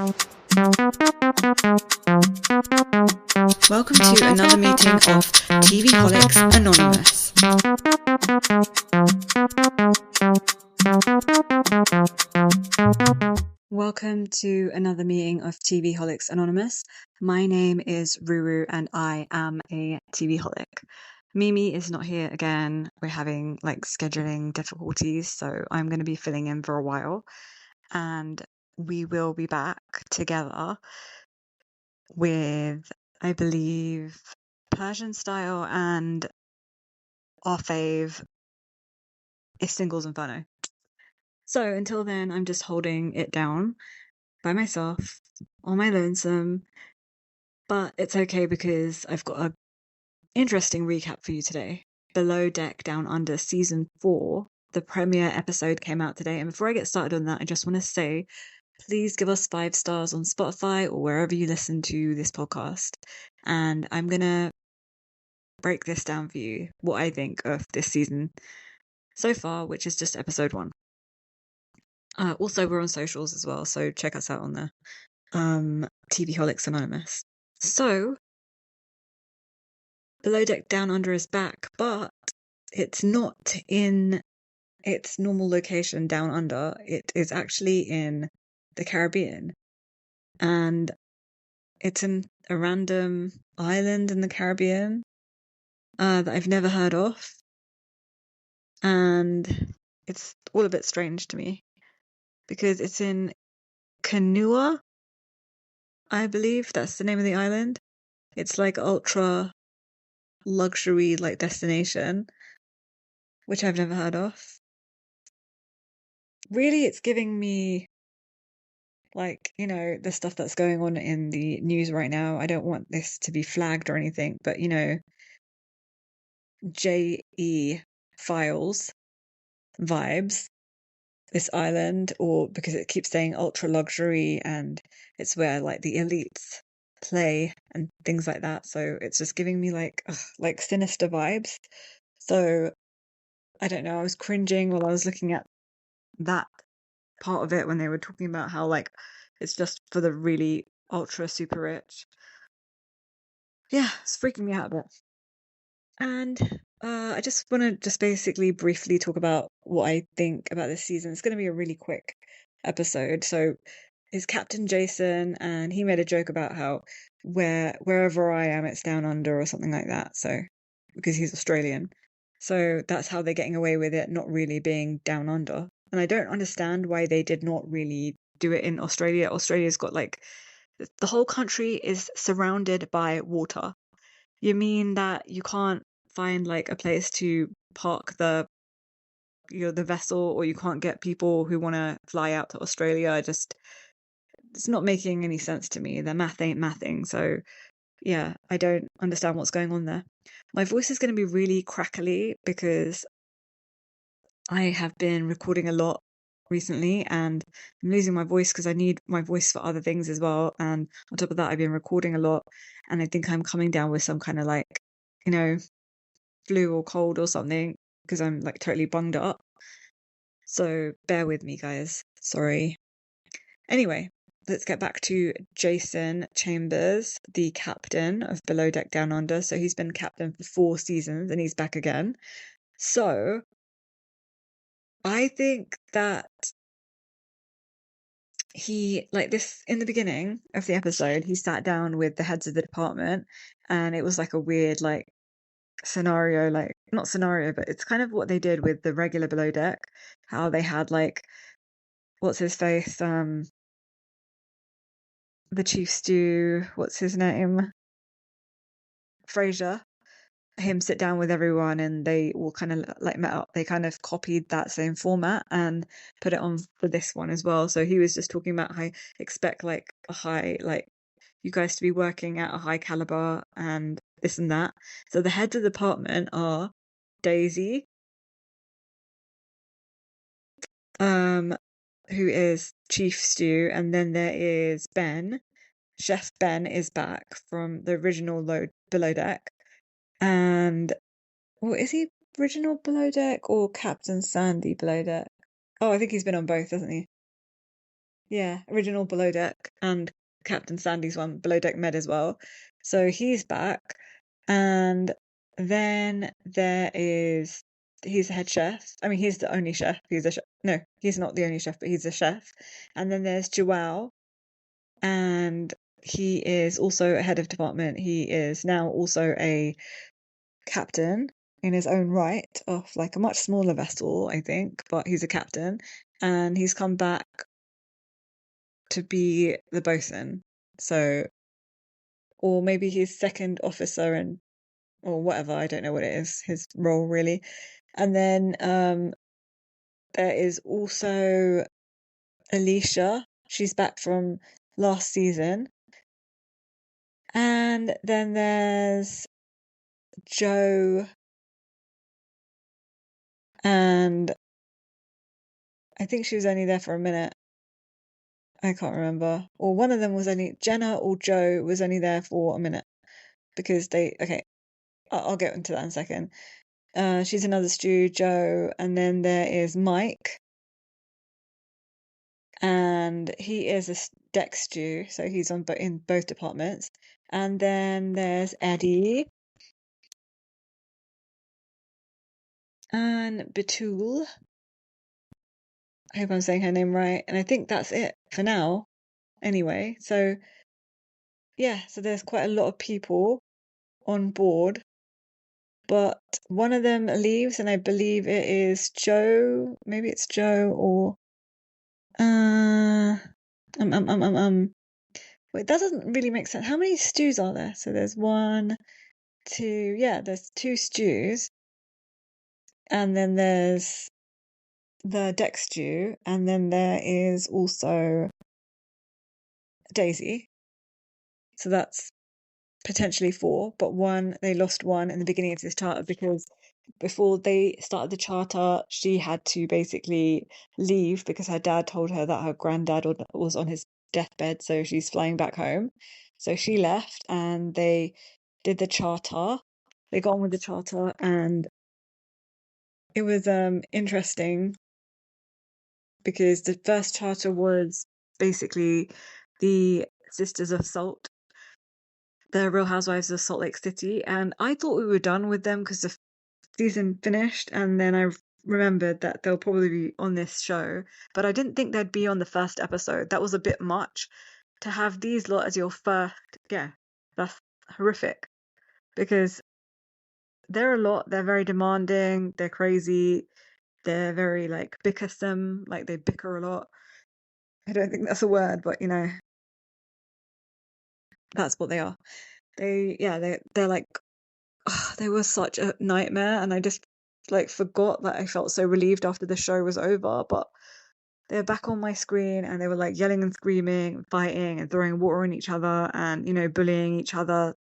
Welcome to another meeting of TV Holics Anonymous. Welcome to another meeting of TV Holics Anonymous. My name is Ruru and I am a TV holic. Mimi is not here again. We're having scheduling difficulties, so I'm going to be filling in for a while. And we will be back together with, I believe, Persian style and our fave is Singles Inferno. So until then, I'm just holding it down by myself on my lonesome, but it's okay because I've got an interesting recap for you today. Below Deck Down Under Season 4, the premiere episode came out today, and before I get started on that, I just want to say, please give us 5 stars on Spotify or wherever you listen to this podcast, and I'm gonna break this down for you, what I think of this season so far, which is just episode 1. Also, we're on socials as well, so check us out on there. TV Holics Anonymous. So, Below Deck Down Under is back, but it's not in its normal location down under. It is actually in the Caribbean. And it's in a random island in the Caribbean that I've never heard of. And it's all a bit strange to me because it's in Kanua, I believe that's the name of the island. It's ultra luxury destination, which I've never heard of. Really, it's giving me the stuff that's going on in the news right now. I don't want this to be flagged or anything, but JE Files vibes, this island, or because it keeps saying ultra luxury and it's where the elites play and things like that. So it's just giving me sinister vibes. So I don't know, I was cringing while I was looking at that part of it when they were talking about how it's just for the really ultra super rich. Yeah, it's freaking me out a bit. And I just want to basically briefly talk about what I think about this season. It's going to be a really quick episode. So it's Captain Jason, and he made a joke about how wherever I am, it's down under or something like that. So because he's Australian, so that's how they're getting away with it not really being down under. And I don't understand why they did not really do it in Australia. Australia's got the whole country is surrounded by water. You mean that you can't find a place to park the vessel, or you can't get people who want to fly out to Australia? It's not making any sense to me. Their math ain't mathing. So yeah, I don't understand what's going on there. My voice is going to be really crackly because I have been recording a lot recently and I'm losing my voice because I need my voice for other things as well. And on top of that, I've been recording a lot and I think I'm coming down with some kind of flu or cold or something because I'm totally bunged up. So bear with me, guys. Sorry. Anyway, let's get back to Jason Chambers, the captain of Below Deck Down Under. So he's been captain for 4 seasons and he's back again. So I think that he this in the beginning of the episode, he sat down with the heads of the department and it was a weird scenario, not scenario, but it's kind of what they did with the regular Below Deck, how they had what's his face, the chief stew, what's his name, Fraser, him sit down with everyone and they all kind of met up. They kind of copied that same format and put it on for this one as well. So he was just talking about how I expect a high, you guys to be working at a high caliber and this and that. So the heads of the department are Daisy, who is Chief Stew, and then there is Ben. Chef Ben is back from the original Below Deck. And is he original Below Deck or Captain Sandy Below Deck? Oh, I think he's been on both, hasn't he? original Below Deck, and Captain Sandy's one, Below Deck Med as well. So he's back. And then he's the head chef. I mean, he's the only chef. He's a chef. No, he's not the only chef, but he's a chef. And then there's Joao, and he is also a head of department. He is now also a captain in his own right of like a much smaller vessel, I think, but he's a captain, and he's come back to be the bosun. So, or maybe he's second officer and or whatever, I don't know what it is, his role really. And then there is also Alesia. She's back from last season. And then there's Joe, and I think she was only there for a minute. I can't remember. Or one of them was only, Jenna or Joe was only there for a minute because I'll get into that in a second. She's another stew, Joe, and then there is Mike, and he is a deck stew, so he's in both departments. And then there's Eddie and Betul. I hope I'm saying her name right, and I think that's it for now. Anyway, so so there's quite a lot of people on board, but one of them leaves, and I believe it is Joe. Maybe it's Joe or Wait, that doesn't really make sense. How many stews are there? So there's one, two, there's two stews, and then there's the deck stew, and then there is also Daisy. So that's potentially four, but they lost one in the beginning of this charter because before they started the charter, she had to basically leave because her dad told her that her granddad was on his deathbed, so she's flying back home. So she left, and they did the charter. They got on with the charter, and it was interesting because the first charter was basically the Sisters of Salt, the Real Housewives of Salt Lake City, and I thought we were done with them because the season finished, and then I remembered that they'll probably be on this show, but I didn't think they'd be on the first episode. That was a bit much to have these lot as your first. That's horrific because they're a lot. They're very demanding. They're crazy. They're very like bickersome. Like they bicker a lot. I don't think that's a word, but that's what they are. They're like, they were such a nightmare, and I just like forgot that I felt so relieved after the show was over, but they're back on my screen, and they were like yelling and screaming and fighting and throwing water on each other and bullying each other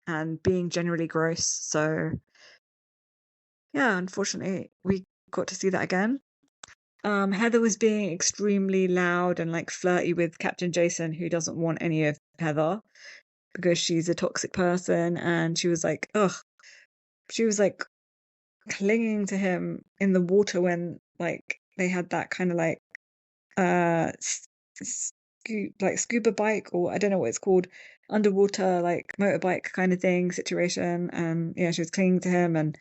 and being generally gross. So unfortunately we got to see that again. Heather was being extremely loud and like flirty with Captain Jason, who doesn't want any of Heather because she's a toxic person, and she was like clinging to him in the water when like they had that kind of like scuba bike, or I don't know what it's called, underwater like motorbike kind of thing situation, and she was clinging to him, and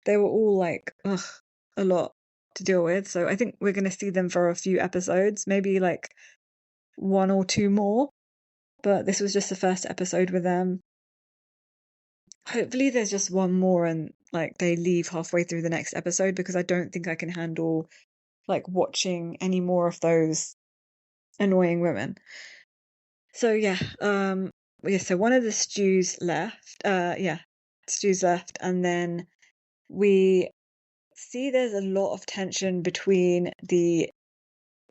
they were all like a lot to deal with. So I think we're going to see them for a few episodes, maybe like one or two more, but this was just the first episode with them. Hopefully there's just one more and like they leave halfway through the next episode, because I don't think I can handle like watching any more of those annoying women. So so one of the stews left. Stews left, and then we see there's a lot of tension between the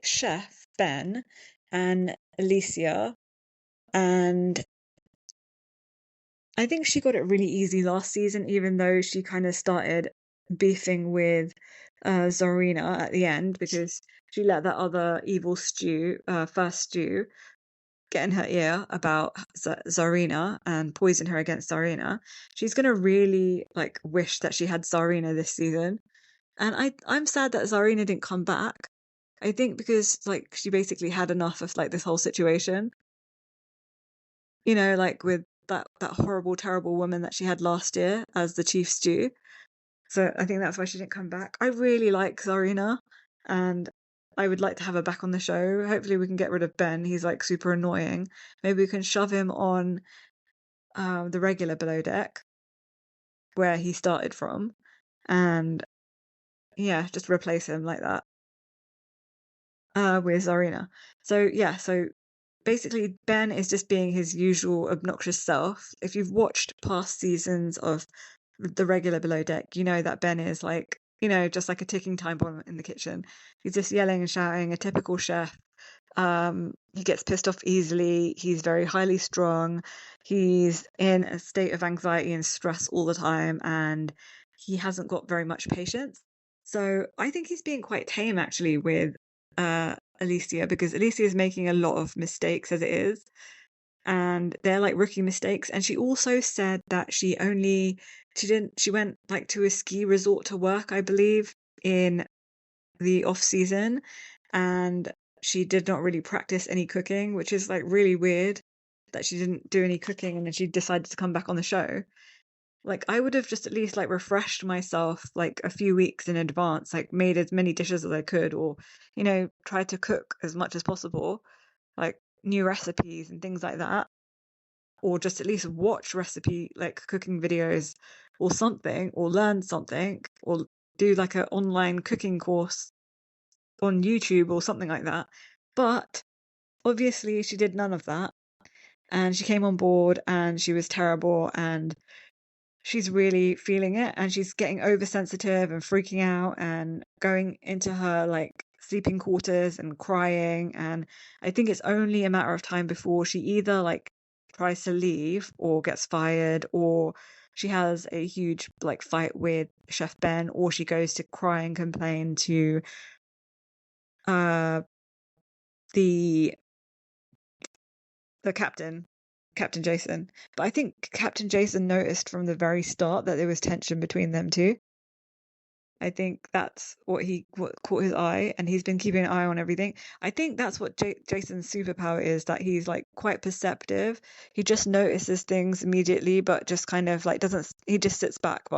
chef Ben and Alesia, and I think she got it really easy last season, even though she kind of started beefing with Zarina at the end, because she let that other evil first stew, get in her ear about Zarina and poison her against Zarina. She's gonna really like wish that she had Zarina this season, and I'm sad that Zarina didn't come back. I think because like she basically had enough of like this whole situation, like with that horrible, terrible woman that she had last year as the chief stew. So I think that's why she didn't come back. I really like Zarina, and I would like to have her back on the show. Hopefully we can get rid of Ben. He's like super annoying. Maybe we can shove him on the regular Below Deck where he started from, and yeah, just replace him like that with Zarina. So yeah, so basically Ben is just being his usual obnoxious self. If you've watched past seasons of the regular Below Deck, you know that Ben is like, just like a ticking time bomb in the kitchen. He's just yelling and shouting, a typical chef. He gets pissed off easily. He's very highly strung. He's in a state of anxiety and stress all the time, and he hasn't got very much patience. So I think he's being quite tame actually with Alesia, because Alesia is making a lot of mistakes as it is, and they're like rookie mistakes. And she also said that she went like to a ski resort to work, I believe, in the off season, and she did not really practice any cooking, which is like really weird that she didn't do any cooking and then she decided to come back on the show. Like I would have just at least like refreshed myself like a few weeks in advance, like made as many dishes as I could, or tried to cook as much as possible, like new recipes and things like that, or just at least watch recipe like cooking videos or something, or learn something, or do like an online cooking course on YouTube or something like that. But obviously she did none of that, and she came on board and she was terrible, and she's really feeling it, and she's getting oversensitive and freaking out and going into her like sleeping quarters and crying. And I think it's only a matter of time before she either like tries to leave or gets fired, or she has a huge like fight with Chef Ben, or she goes to cry and complain to uh the captain, Captain Jason. But I think Captain Jason noticed from the very start that there was tension between them two. I think that's what caught his eye, and he's been keeping an eye on everything. I think that's what Jason's superpower is, that he's like quite perceptive. He just notices things immediately, but just kind of like doesn't. He just sits back,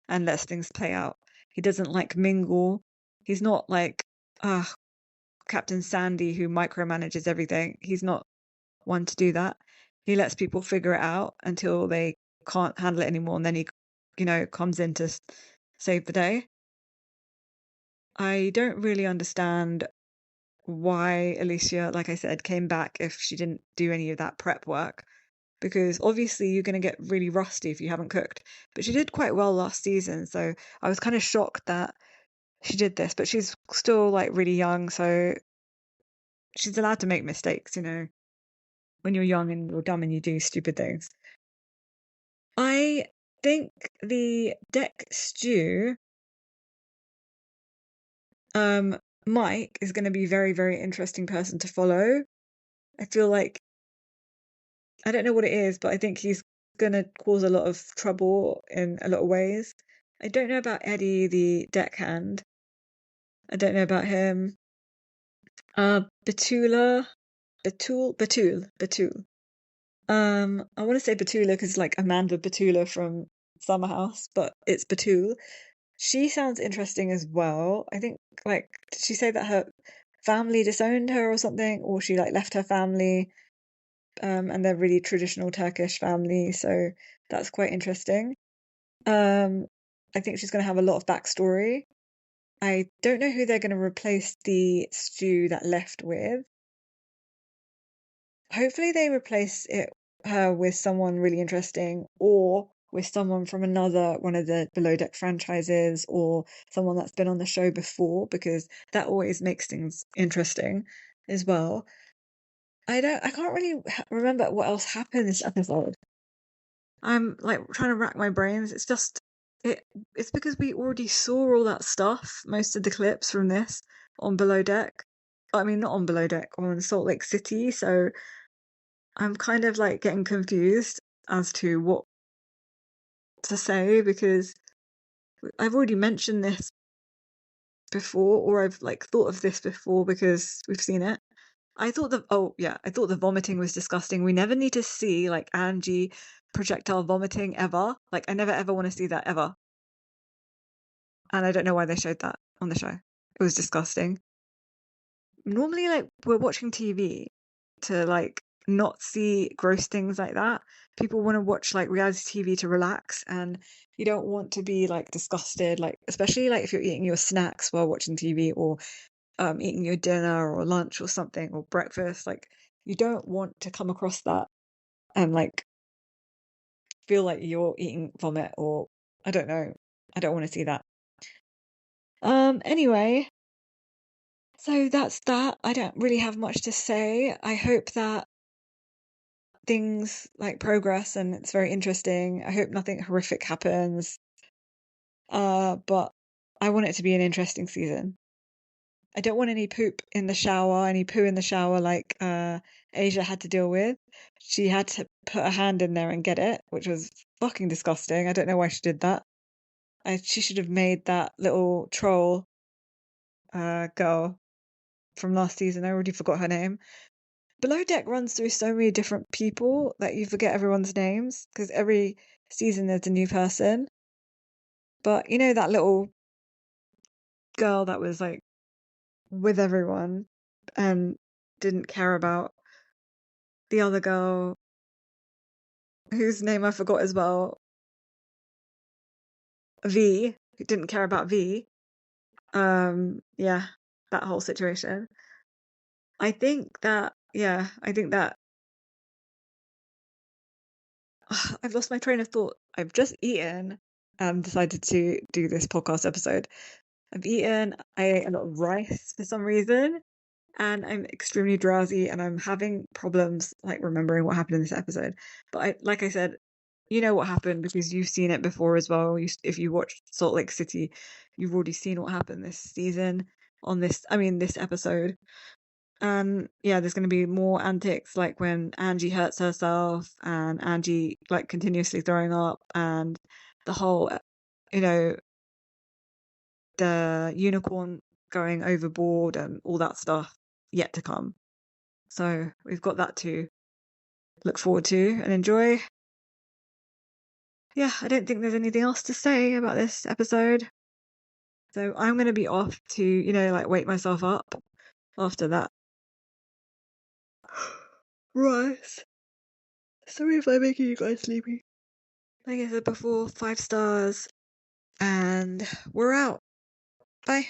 and lets things play out. He doesn't like mingle. He's not like Captain Sandy who micromanages everything. He's not one to do that. He lets people figure it out until they can't handle it anymore, and then he, comes in to save the day. I don't really understand why Alesia, like I said, came back if she didn't do any of that prep work, because obviously you're going to get really rusty if you haven't cooked. But she did quite well last season, so I was kind of shocked that she did this, but she's still like really young, so she's allowed to make mistakes, when you're young and you're dumb and you do stupid things. I think the deck stew, Mike is going to be a very, very interesting person to follow. I feel like, I don't know what it is, but I think he's going to cause a lot of trouble in a lot of ways. I don't know about Eddie, the deckhand. I don't know about him. Batul. I want to say Batula because like Amanda Batula from Summer House, but it's Batul. She sounds interesting as well. I think like, did she say that her family disowned her or something, or she like left her family, and they're really traditional Turkish family, so that's quite interesting. Um, I think she's going to have a lot of backstory. I don't know who they're going to replace the stew that left with. Hopefully they replace her with someone really interesting, or with someone from another one of the Below Deck franchises, or someone that's been on the show before, because that always makes things interesting as well. I can't really remember what else happened this episode. I'm like trying to rack my brains. It's just it's because we already saw all that stuff, most of the clips from this on Below Deck. I mean, not on Below Deck, on Salt Lake City, so I'm kind of like getting confused as to what to say, because I've already mentioned this before, or I've like thought of this before because we've seen it. I thought the vomiting was disgusting. We never need to see like Angie projectile vomiting ever. Like I never ever want to see that ever. And I don't know why they showed that on the show. It was disgusting. Normally, like we're watching TV to like not see gross things like that. People want to watch like reality TV to relax, and you don't want to be like disgusted, like especially like if you're eating your snacks while watching TV, or eating your dinner or lunch or something, or breakfast. Like you don't want to come across that and like feel like you're eating vomit, or I don't know. I don't want to see that. Anyway, so that's that. I don't really have much to say. I hope that things like progress and it's very interesting. I hope nothing horrific happens. But I want it to be an interesting season. I don't want any poop in the shower, any poo in the shower like Asia had to deal with. She had to put her hand in there and get it, which was fucking disgusting. I don't know why she did that. She should have made that little troll girl from last season. I already forgot her name. Below Deck runs through so many different people that you forget everyone's names because every season there's a new person. But you know that little girl that was like with everyone and didn't care about the other girl whose name I forgot as well. V, who didn't care about V. Yeah, that whole situation. I think that I've lost my train of thought. I've just eaten and decided to do this podcast episode. I've eaten, I ate a lot of rice for some reason, and I'm extremely drowsy and I'm having problems like remembering what happened in this episode. But like I said, you know what happened because you've seen it before as well. If you watched Salt Lake City, you've already seen what happened this season this episode. And yeah, there's going to be more antics like when Angie hurts herself and Angie like continuously throwing up, and the whole, the unicorn going overboard and all that stuff yet to come. So we've got that to look forward to and enjoy. Yeah, I don't think there's anything else to say about this episode. So I'm going to be off to, wake myself up after that. Rice. Sorry if I'm making you guys sleepy. Like I said before, 5 stars. And we're out. Bye.